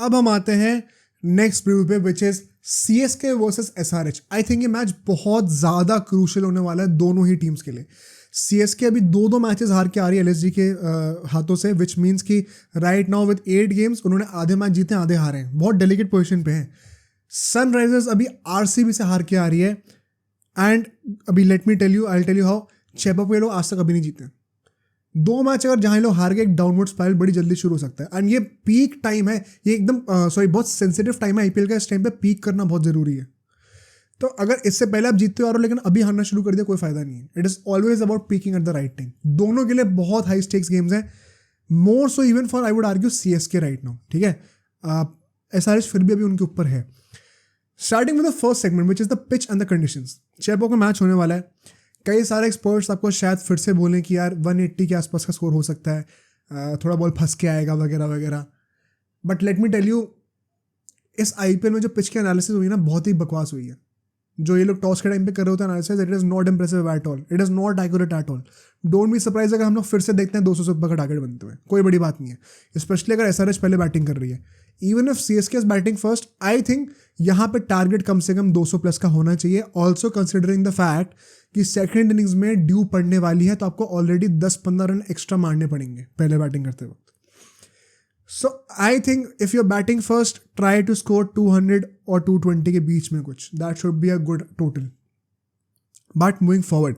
अब हम आते हैं नेक्स्ट प्रीव्यू पे which is CSK versus SRH। I think ये मैच बहुत ज़्यादा क्रूशियल होने वाला है दोनों ही टीम्स के लिए। CSK अभी दो मैचेस हार के आ रही है LSG के हाथों से, विच मीन्स कि राइट नाउ विद 8 गेम्स उन्होंने आधे मैच जीते आधे हारे हैं, बहुत डेलिकेट पोजीशन पे हैं। सनराइजर्स अभी RCB से हार के आ रही है एंड अभी let me tell you how Chepauk ये लोग आज तक अभी नहीं जीते। 2 मैच अगर जहाँ लोग हार गए, एक डाउनवर्ड स्पाइरल बड़ी जल्दी शुरू हो सकता है। एंड ये पीक टाइम है, ये एकदम बहुत सेंसिटिव टाइम है IPL का। इस टाइम पे पीक करना बहुत जरूरी है। तो अगर इससे पहले आप जीतते हो आ रहे हो लेकिन अभी हारना शुरू कर दिया, कोई फायदा नहीं है। It is always about peaking at the right time. दोनों के लिए बहुत हाई स्टेक्स गेम्स हैं, more so even for I would argue CSK right now. ठीक है, SRH फिर भी अभी उनके ऊपर है। Starting with the first segment which is the pitch and the conditions. Chepauk का मैच होने वाला है। कई सारे एक्सपर्ट्स आपको शायद फिर से बोलें कि यार 180 के आसपास का स्कोर हो सकता है, थोड़ा बॉल फंस के आएगा वगैरह वगैरह। But let me tell you, इस IPL में जो पिच की एनालिसिस हुई ना, बहुत ही बकवास हुई है। जो ये लोग टॉस के टाइम पे कर रहे होते हैं analysis, it is not impressive at all, it is not accurate at all. Don't be surprise अगर हम लोग फिर से देखते हैं 200 से ऊपर का टारगेट बनते हुए, कोई बड़ी बात नहीं है। स्पेशली अगर SRH पहले बैटिंग कर रही है। Even if CSK is batting first, I think यहाँ पे टारगेट कम से कम 200 प्लस का होना चाहिए। ऑल्सो कंसिडरिंग द फैक्ट कि सेकेंड इनिंग्स में ड्यू पड़ने वाली है, तो आपको ऑलरेडी 10-15 रन एक्स्ट्रा मारने पड़ेंगे पहले बैटिंग करते वक्त। So I think if you are batting first, try to score 200 और 220 के बीच में कुछ, that should be a good total. But moving forward,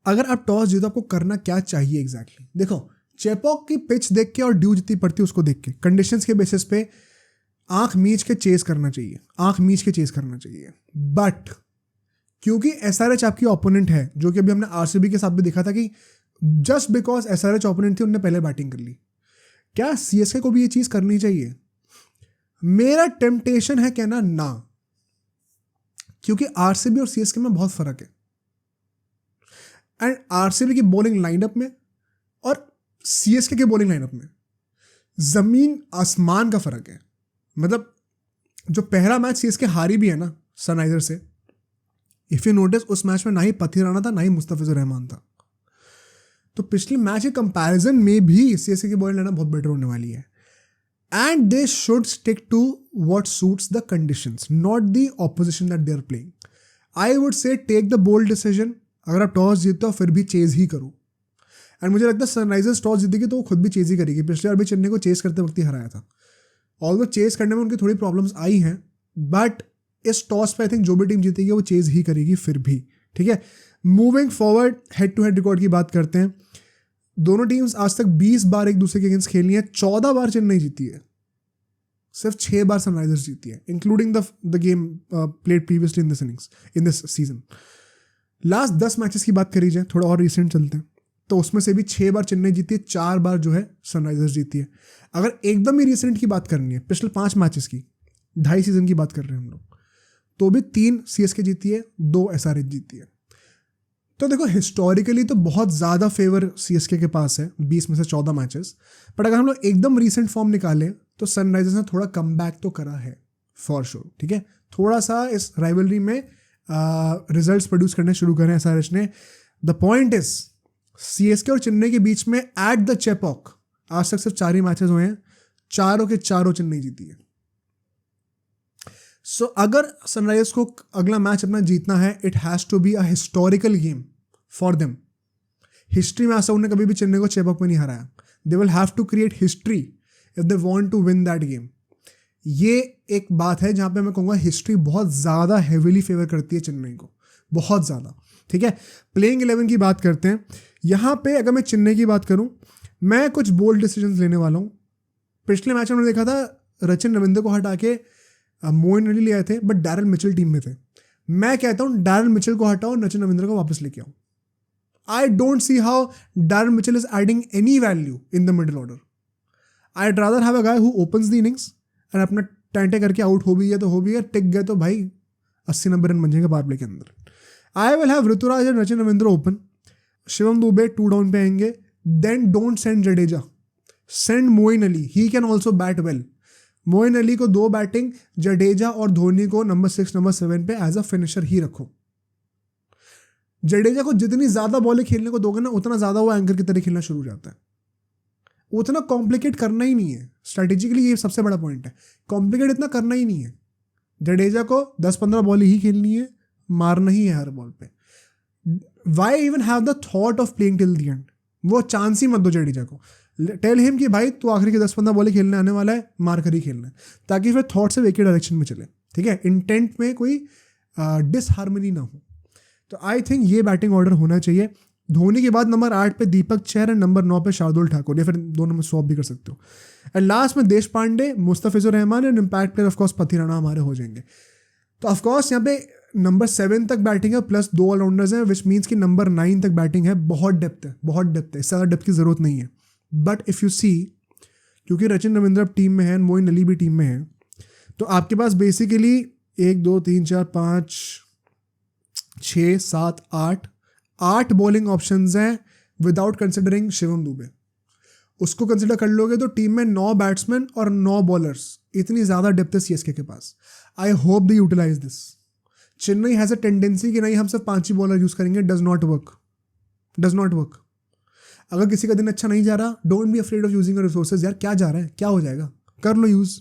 अगर आप टॉस जीतो आपको करना क्या चाहिए एग्जैक्टली? देखो, चेपॉक की पिच देख के और ड्यू जितनी पड़ती है उसको देख के, कंडीशंस के बेसिस पे आंख मीच के चेस करना चाहिए। बट क्योंकि SRH आपकी ओपोनेंट है, जो कि अभी हमने RCB के साथ भी देखा था कि जस्ट बिकॉज SRH ओपोनेंट थी, उन्होंने पहले बैटिंग कर ली। क्या CSK को भी ये चीज करनी चाहिए? मेरा टेम्पटेशन है कहना ना, क्योंकि RCB और CSK में बहुत फर्क है। एंड RCB की बॉलिंग लाइनअप में और CSK के बॉलिंग लाइनअप में जमीन आसमान का फर्क है। मतलब जो पहला मैच CSK हारी भी है ना सनराइजर से, इफ यू नोटिस उस मैच में ना ही पथी राणा था ना ही मुस्तफिजुर रहमान था। तो पिछले मैच के कंपैरिजन में भी CSK की बॉलिंग लाइनअप बहुत बेटर होने वाली है। And they should stick to what suits the conditions, not the opposition that they are playing. I would say take the bold decision. अगर आप टॉस जीतते हो फिर भी चेज ही करो। एंड मुझे लगता है सनराइजर्स टॉस जीतेगी तो वो खुद भी चेज ही करेगी। पिछले बार भी चेन्नई को चेस करते वक्त ही हराया था। ऑल्दो चेस करने में उनकी थोड़ी प्रॉब्लम्स आई हैं, बट इस टॉस पे आई थिंक जो भी टीम जीतेगी वो चेज ही करेगी फिर भी। ठीक है, moving forward, head to head record की बात करते हैं। दोनों टीम्स आज तक 20 बार एक दूसरे के अगेंस्ट खेली है। 14 बार चेन्नई जीती है, सिर्फ 6 बार सनराइजर्स जीती है, including the game played previously in this season. Last 10 matches की बात करी जाए, थोड़ा और रिसेंट चलते हैं, तो उसमें से भी 6 बार चेन्नई जीती है, 4 बार जो है सनराइजर्स जीती है। अगर एकदम ही रिसेंट की बात करनी है, पिछले 5 मैचेस की, 2.5 सीजन की बात कर रहे हैं हम लोग, तो भी 3 CSK जीती है, 2 SRH जीती है। तो देखो, हिस्टोरिकली तो बहुत ज़्यादा फेवर CSK के पास है 20 में से 14 मैचेस। बट अगर हम लोग एकदम रिसेंट फॉर्म निकालें तो सनराइजर्स ने थोड़ा कम बैक तो करा है फॉर श्योर। ठीक है, थोड़ा सा इस राइवलरी में रिजल्ट्स प्रोड्यूस करने शुरू करें SRH ने। द पॉइंट इज CSK और चेन्नई के बीच में एट द चेपॉक आज तक सिर्फ 4 ही मैचेस हुए हैं, चारों के चारों चेन्नई जीती है। सो अगर सनराइजर्स को अगला मैच अपना जीतना है, it has to be a historical game for them. History में ऐसा उन्होंने कभी भी चेन्नई को चेपॉक में नहीं हराया। They will have to create history if they want to win that game. ये एक बात है जहाँ पे मैं कहूँगा हिस्ट्री बहुत ज़्यादा हेविली फेवर करती है चेन्नई को, बहुत ज़्यादा। ठीक है, प्लेइंग 11 की बात करते हैं। यहाँ पे अगर मैं चेन्नई की बात करूँ, मैं कुछ बोल्ड डिसीजंस लेने वाला हूँ। पिछले मैच में हमने देखा था रचिन रविंद्र को हटा के मोइन अली ले आए थे, बट डैरल मिचेल टीम में थे। मैं कहता हूँ डैरल मिचेल को हटाओ, रचिन रविंद्र को वापस लेके आओ। I don't see how Daryl Mitchell is adding any value in the middle order. I rather have a guy who opens the innings and अपना टैंटे करके आउट हो भी गया तो हो भी गया, टिक गए तो भाई 80-90 रन बन जाएंगे पावर प्ले के अंदर। I will have Ruturaj and Rachin Ravindra open, Shivam Dube 2 down पे आएंगे। Then don't send Jadeja, send Moeen Ali, he can also bat well. Moeen Ali को 2 बैटिंग, जडेजा और धोनी को नंबर 6 नंबर 7 पे एज अ फिनिशर ही रखो। जडेजा को जितनी ज्यादा बॉलें खेलने को दोगे ना, उतना ज्यादा वो एंकर की तरह खेलना शुरू हो जाता है। उतना कॉम्प्लिकेट करना ही नहीं है, स्ट्रैटेजिकली ये सबसे बड़ा पॉइंट है, कॉम्प्लिकेट इतना करना ही नहीं है। जडेजा को 10-15 बॉल ही खेलनी है, मारना ही है हर बॉल पे। Why even have the thought of playing till the end, वो चांस ही मत दो जडेजा को। टेल हिम कि भाई तू आखिरी के 10-15 बॉल खेलने आने वाला है, मार कर ही खेलना है, ताकि फिर थॉट से एक ही डायरेक्शन में चले, ठीक है, इंटेंट में कोई डिसहार्मनी ना हो। तो आई थिंक ये बैटिंग ऑर्डर होना चाहिए। धोनी के बाद नंबर 8 पे दीपक चहर, नंबर 9 पे शार्दुल ठाकुर, या फिर 2 नंबर स्वैप भी कर सकते हो। एंड लास्ट में Deshpande, Mustafizur Rahman and impact player of course Pathirana हमारे हो जाएंगे। तो ऑफकोर्स यहाँ पे नंबर 7 तक बैटिंग है प्लस 2 ऑलराउंडर्स हैं, विच मीन्स कि नंबर 9 तक बैटिंग है। बहुत डेप्थ है, बहुत डेप्थ है, इससे ज़्यादा डेप्थ की ज़रूरत नहीं है। बट इफ़ यू सी, क्योंकि रचिन रविंद्र अब टीम में है, मोइन अली भी टीम में है, तो आपके पास बेसिकली 1 2 3 4 5 6 7 8 बॉलिंग ऑप्शंस हैं विदाउट कंसिडरिंग शिवम दुबे। उसको कंसिडर कर लोगे तो टीम में 9 बैट्समैन और 9 बॉलर्स, इतनी ज़्यादा डेप्थ है सीएसके के पास। I hope they utilize this. Chennai has a tendency कि नहीं हम सिर्फ 5 ही बॉलर यूज़ करेंगे, डज नॉट वर्क। अगर किसी का दिन अच्छा नहीं जा रहा, don't be afraid of using resources. यार क्या जा रहा है, क्या हो जाएगा, कर लो यूज़।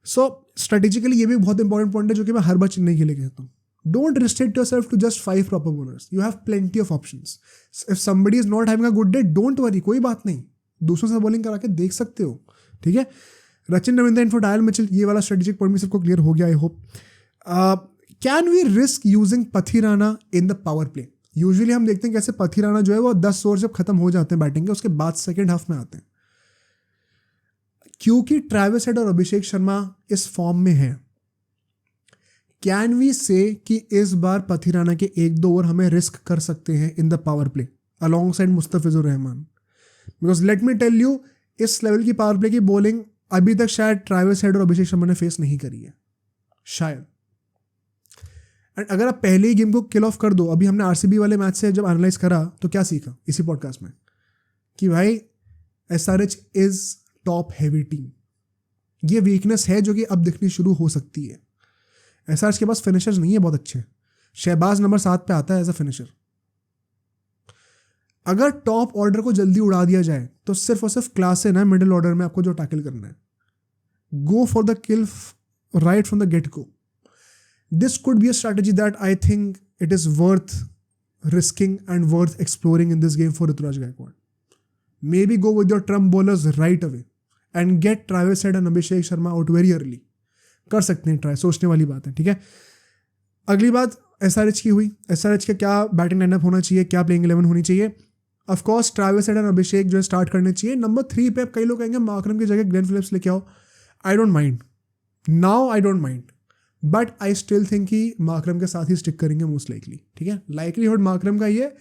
सो स्ट्रेटेजिकली ये भी बहुत इंपॉर्टेंट पॉइंट है जो कि मैं हर बार चेन्नई के लिए कहता हूँ। Don't restrict yourself to just 5 proper bowlers. You have plenty of options. If somebody is not having a good day, don't worry, कोई बात नहीं, दूसरों से बॉलिंग करा के देख सकते हो, ठीक है। Rachin Ravindra in for Daryl Mitchell, ये वाला स्ट्रेटेजिक पॉइंट भी सबको क्लियर हो गया, I hope. Can we risk using Pathirana in the power play? Usually हम देखते हैं कैसे पथी राणा जो है वो 10 ओवर जब खत्म हो जाते हैं बैटिंग के, उसके बाद सेकेंड हाफ में आते हैं, क्योंकि ट्रेविस हेड और अभिषेक शर्मा इस फॉर्म में है। कैन वी से कि इस बार पथी राणा के 1-2 ओवर हमें रिस्क कर सकते हैं in the power play alongside Mustafizur Rahman? Because let me tell you, इस लेवल की पावर प्ले की बॉलिंग अभी तक शायद ट्रेविस हेड और अभिषेक शर्मा ने फेस नहीं करी है, शायद। एंड अगर आप पहले ही गेम को किल ऑफ कर दो, अभी हमने आरसीबी वाले मैच से जब एनालाइज करा तो क्या सीखा इसी पॉडकास्ट में, कि भाई SRH is top heavy team. ये वीकनेस है जो कि अब दिखनी शुरू हो सकती है। एसआरएच के पास फिनिशर्स नहीं है बहुत अच्छे। शहबाज नंबर 7 पे आता है एज अ फिनिशर। अगर टॉप ऑर्डर को जल्दी उड़ा दिया जाए तो सिर्फ और सिर्फ क्लास है ना मिडिल ऑर्डर में आपको जो टैकल करना है। Go for the kill right from the get go. This could be a strategy that I think it is worth risking and worth exploring in this game for Ruturaj Gaikwad. Maybe go with your trump bowlers right away and get Travis Head and Abhishek Sharma out very early. कर सकते हैं try, सोचने वाली बात है, ठीक है। अगली बात एसआरएच की हुई। एसआरएच का क्या बैटिंग लाइनअप होना चाहिए, क्या प्लेइंग 11 होनी चाहिए? ऑफ कोर्स ट्रेविस हेड और अभिषेक जो है स्टार्ट करने चाहिए। नंबर 3 पे कई लोग कहेंगे मार्करम की जगह ग्लेन फिलिप्स लेके आओ। I don't mind now, I don't mind, but I still think कि मार्करम के साथ ही स्टिक करेंगे मोस्ट लाइकली, ठीक है। लाइकलीहुड मार्करम का ये,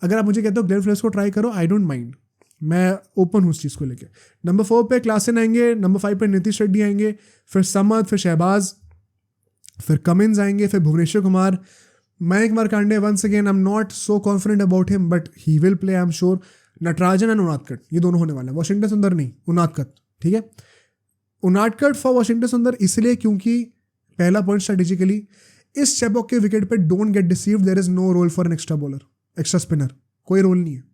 अगर आप मुझे कहते हो ग्लेन फिलिप्स को ट्राई करो, आई डोंट माइंड, मैं ओपन हूँ उस चीज़ को लेके। नंबर 4 पे क्लासन आएंगे, नंबर 5 पे नीतीश रेड्डी आएंगे, फिर समद, फिर शहबाज, फिर कमिंस आएंगे, फिर Bhuvneshwar Kumar, Mayank Markande. Once again I am not so confident about him, but he will play, I am sure. Natarajan and Unadkat, ये दोनों होने वाले हैं। वॉशिंगटन सुंदर नहीं, उनादकट, ठीक है। उनादकट फॉर वॉशिंगटन सुंदर इसलिए क्योंकि पहला पॉइंट स्ट्रेटेजिकली, इस चेपॉक के विकेट पे don't get deceived, there is no role for an extra bowler, extra spinner, कोई रोल नहीं है।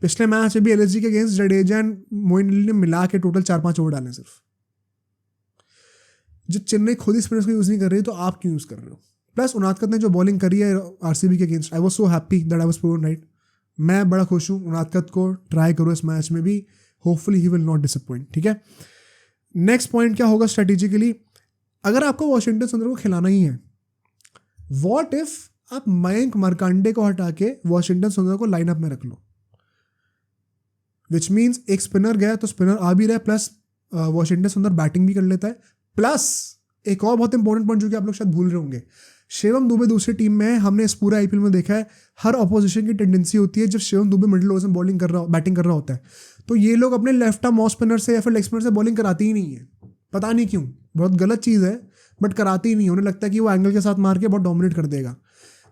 पिछले मैच में भी एलएसजी के अगेंस्ट जडेजा एंड मोइन अली ने मिला के टोटल 4-5 ओवर डाले सिर्फ। जब चेन्नई खुद ही स्पिनर्स को यूज़ नहीं कर रही तो आप क्यों यूज़ कर रहे हो? प्लस उनादकट ने जो बॉलिंग करी है आरसीबी के against, I was so happy that I was proven right. मैं बड़ा खुश हूँ, उनादकट को ट्राई करो इस मैच में भी, hopefully he will not disappoint, ठीक है। नेक्स्ट पॉइंट क्या होगा स्ट्रेटेजिकली, अगर आपको वॉशिंगटन सुंदर को खिलाना ही है, व्हाट इफ आप मयंक मार्कंडे को हटा के वॉशिंगटन सुंदर को लाइनअप में रख लो, विच मीन्स एक स्पिनर गया तो स्पिनर आ भी रहा है, प्लस वॉशिंगटन सुंदर बैटिंग भी कर लेता है। प्लस एक और बहुत इंपॉर्टेंट पॉइंट जो कि आप लोग शायद भूल रहे होंगे, शिवम दुबे दूसरी टीम में है। हमने इस पूरे आईपीएल में देखा है, हर ऑपोजिशन की टेंडेंसी होती है जब शिवम दुबे मिडिल ओवर्स में बैटिंग कर रहा होता है, तो ये लोग अपने लेफ्ट आर्म ऑफ स्पिनर से या फिर लेग स्पिनर से बॉलिंग कराती ही नहीं है। पता नहीं क्यों, बहुत गलत चीज़ है, बट कराती ही नहीं। उन्हें लगता है कि वो एंगल के साथ मार के बहुत डोमिनेट कर देगा।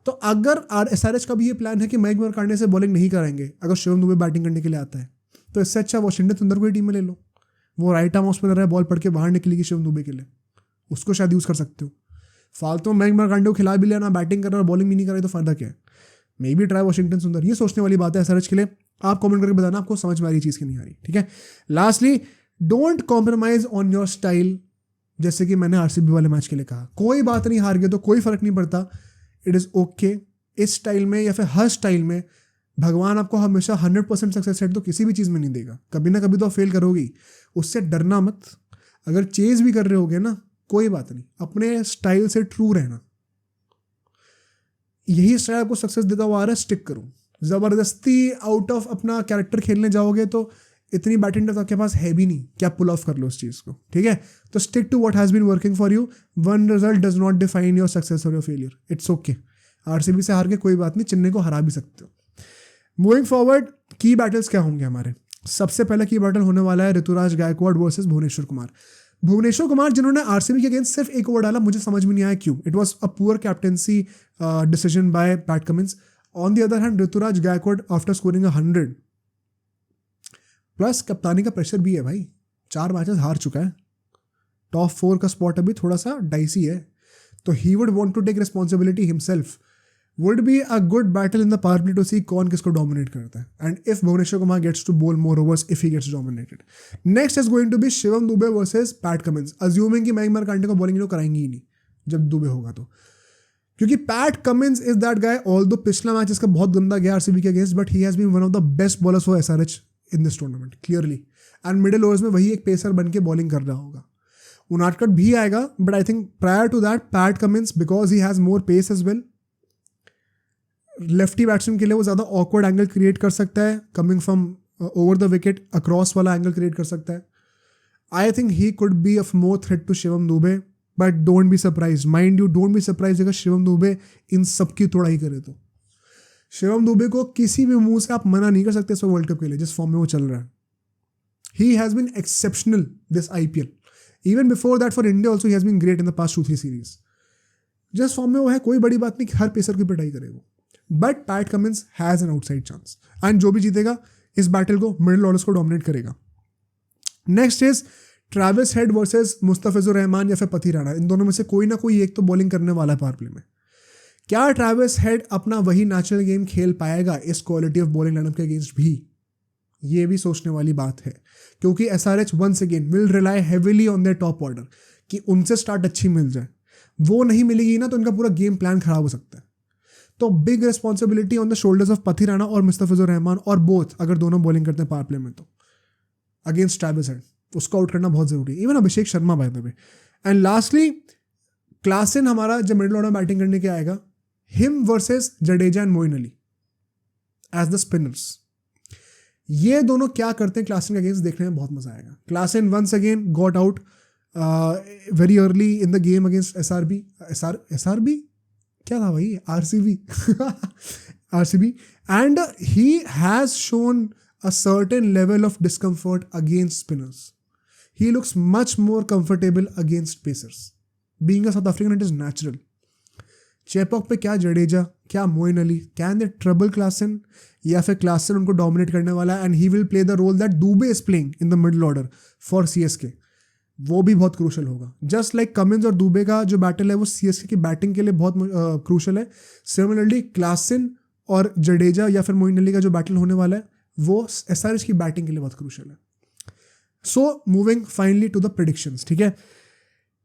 तो अगर एसआरएच का भी ये प्लान है कि मयंक मार्कंडे से बॉलिंग नहीं कराएंगे अगर शिवम दुबे बैटिंग करने के लिए आता है, तो इससे अच्छा वॉशिंगटन सुंदर को ही टीम में ले लो। वो राइट आर्म ऑफ स्पिनर है, बॉल पड़ के बाहर निकलेगी शिवम दुबे के लिए, उसको शायद यूज़ कर सकते हो। फालतू में मयंक मार्कंडे को खिला भी लेना, बैटिंग कर रहा है बॉलिंग भी नहीं कर रहा है, तो फायदा क्या है? मे बी ट्राई वॉशिंगटन सुंदर। ये सोचने वाली बात है एसआरएच के लिए। आप कमेंट करके बताना आपको समझ में आ रही चीज़ की नहीं आ रही, ठीक है। Lastly don't compromise on your style, जैसे कि मैंने आरसीबी वाले मैच के लिए कहा, कोई बात नहीं, हार गए तो कोई फर्क नहीं पड़ता, इट इज़ ओके। इस स्टाइल में या फिर हर स्टाइल में भगवान आपको हमेशा 100% सक्सेस रेट तो किसी भी चीज़ में नहीं देगा, कभी ना कभी तो फेल करोगी, उससे डरना मत। अगर चेज भी कर रहे होगे ना, कोई बात नहीं, अपने स्टाइल से ट्रू रहना। यही स्टाइल आपको सक्सेस देता हुआ आ रहा है, स्टिक करो। ज़बरदस्ती आउट ऑफ अपना कैरेक्टर खेलने जाओगे तो इतनी बैटिंग तो आपके पास है भी नहीं कि आप पुल ऑफ कर लो उस चीज़ को, ठीक है। तो stick to what has been working for you, one result does not define your success और your failure, it's okay. RCB से हार के कोई बात नहीं, चेन्नई को हरा भी सकते हो। मूविंग फॉरवर्ड, की बैटल्स क्या होंगे हमारे? सबसे पहला की बैटल होने वाला है ऋतुराज गायकवाड़ वर्सेस भुवनेश्वर कुमार। भुवनेश्वर कुमार जिन्होंने आरसीबी के अगेंस्ट सिर्फ एक ओवर डाला, मुझे समझ में नहीं आया क्यों। It was a poor captaincy decision by Pat Cummins. On the other hand Ruturaj Gaikwad after scoring 100 plus कप्तानी का प्रेशर भी है भाई, 4 मैचेस हार चुका है, टॉप 4 का स्पॉट अभी थोड़ा सा डाइसी है, तो he would want to take responsibility himself. Would be a good battle in the power play to see कौन किसको डोमिनेट करता है, and if Bhuvneshwar Kumar gets to bowl more overs if he gets dominated. Next is going to be Shivam Dube versus Pat Cummins, assuming कि मयंक मर्कांडे को bowling तो कराएंगे ही नहीं जब दुबे होगा तो, क्योंकि Pat Cummins is that guy. Although पिछला मैच इसका बहुत गंदा गया आरसीबी के against, but he has been one of the best bowlers for SRH in this tournament clearly, and middle overs में वही एक पेसर बन के बॉलिंग कर रहा होगा। उनादकट भी आएगा, but I think prior to that Pat Cummins, because he has more pace as well, lefty batsman के लिए वो ज़्यादा ऑकवर्ड एंगल क्रिएट कर सकता है, coming from over the wicket across वाला एंगल क्रिएट कर सकता है। I think he could be of more threat to Shivam Dube, but don't be surprise, mind you, don't be surprise अगर शिवम दुबे इन सबकी तोड़ाई करे तो। शिवम दुबे को किसी भी मुंह से आप मना नहीं कर सकते इस वर्ल्ड कप के लिए, जिस फॉर्म में वो चल रहा है। He has been exceptional this IPL, even before that for India also he has been great in the past 2-3 series. जिस फॉर्म में वो है, कोई बड़ी बात नहीं कि हर पेसर की पिटाई करे वो, but PAT Cummins has an outside chance, and जो भी जीतेगा इस बैटल को मिडिल ऑर्डर्स को डोमिनेट करेगा। Next is Travis head versus Mustafizur Rahman या फिर पति राणा, इन दोनों में से कोई ना कोई एक तो बॉलिंग करने वाला है पावर प्ले में। क्या ट्रेविस हेड अपना वही नेचुरल गेम खेल पाएगा इस क्वालिटी ऑफ बॉलिंग लाइनअप के अगेंस्ट भी? ये भी सोचने वाली बात है, क्योंकि SRH once again will rely heavily on their top order कि उनसे स्टार्ट अच्छी मिल जाए। वो नहीं मिलेगी ना तो इनका पूरा गेम प्लान खराब हो सकता है। तो big responsibility on the shoulders of पति राणा और मुस्तफिजुर रहमान, और बोथ अगर दोनों बॉलिंग करते हैं पावर प्ले में तो अगेंस्ट ट्रेविस हेड, उसको आउट करना बहुत जरूरी है, even Abhishek Sharma by the way. And lastly Klaasen हमारा जब मिडिल ऑर्डर में बैटिंग करने के आएगा, him versus Jadeja and Moeen Ali as the spinners. ये दोनों क्या करते हैं क्लासन के अगेंस्ट, देखने में बहुत मजा आएगा। Klaasen once again got out very early in the game against SRB क्या था भाई, RCB, and he has shown a certain level of discomfort against spinners. He looks much more comfortable against pacers. Being a South African, it is natural. Chepauk पे क्या जडेजा, क्या Moeen Ali, can they trouble Klaasen, या फिर Klaasen उनको dominate करने वाला, and he will play the role that Dube is playing in the middle order for CSK। वो भी बहुत क्रूशल होगा। जस्ट लाइक कमिंस और दुबे का जो बैटल है वो CSK की बैटिंग के लिए बहुत क्रूशल है, सिमिलरली क्लासन और जडेजा या फिर मोइन अली का जो बैटल होने वाला है वो एसआरएच की बैटिंग के लिए बहुत क्रूशल है। So moving finally to the predictions, ठीक है।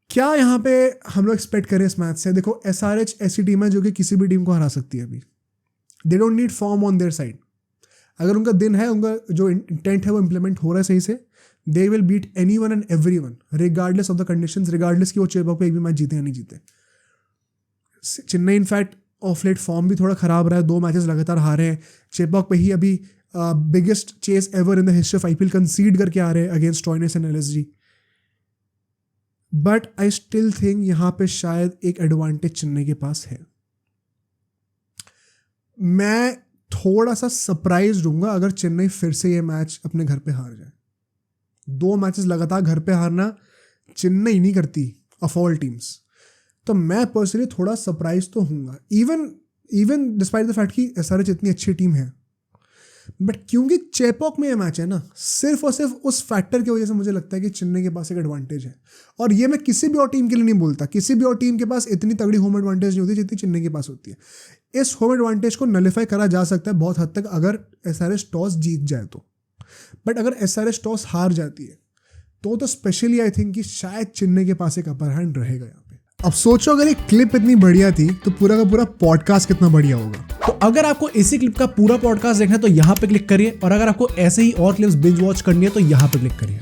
क्या यहाँ पे हम लोग एक्सपेक्ट करें इस मैच से? देखो एसआरएच ऐसी टीम है जो कि किसी भी टीम को हरा सकती है अभी। They don't need form on their side. अगर उनका दिन है, उनका जो इंटेंट है वो इम्प्लीमेंट हो रहा है सही से, they will beat anyone and everyone regardless of the conditions, regardless कि वो चेपॉक पे एक भी मैच जीते या नहीं जीते। Chennai in fact of late form भी थोड़ा खराब रहा है, 2 मैचेस लगातार हारे हैं। चेपॉक पे ही अभी biggest chase ever in the history of IPL concede करके आ रहे हैं against Stoinis and LSG। But I still think यहाँ पे शायद एक एडवांटेज चेन्नई के पास है। मैं थोड़ा सा सरप्राइज दूंगा अगर चेन्नई फिर से ये मैच अपने घर पे हार जाए। 2 मैचेस लगातार घर पे हारना चेन्नई नहीं करती ऑफ ऑल टीम्स, तो मैं पर्सनली थोड़ा सरप्राइज तो हूँगा, इवन डिस्पाइट द फैक्ट कि एसआरएच इतनी अच्छी टीम है। बट क्योंकि चेपॉक में ये मैच है ना, सिर्फ और सिर्फ उस फैक्टर की वजह से मुझे लगता है कि चेन्नई के पास एक एडवांटेज है। और ये मैं किसी भी और टीम के लिए नहीं बोलता, किसी भी और टीम के पास इतनी तगड़ी होम एडवांटेज नहीं होती जितनी चेन्नई के पास होती है। इस होम एडवांटेज को नलिफाई करा जा सकता है बहुत हद तक अगर एसआरएच टॉस जीत जाए तो। बट अगर एसआरएच टॉस हार जाती है तो स्पेशली आई थिंक कि शायद चेन्नई के पास एक अपर हैंड रहेगा यहाँ पे। अब सोचो अगर एक क्लिप इतनी बढ़िया थी तो पूरा का पूरा पॉडकास्ट कितना बढ़िया होगा। तो अगर आपको इसी क्लिप का पूरा पॉडकास्ट देखना है तो यहाँ पे क्लिक करिए, और अगर आपको ऐसे ही और क्लिप्स बिंज वॉच करनी है तो यहाँ पे क्लिक करिए।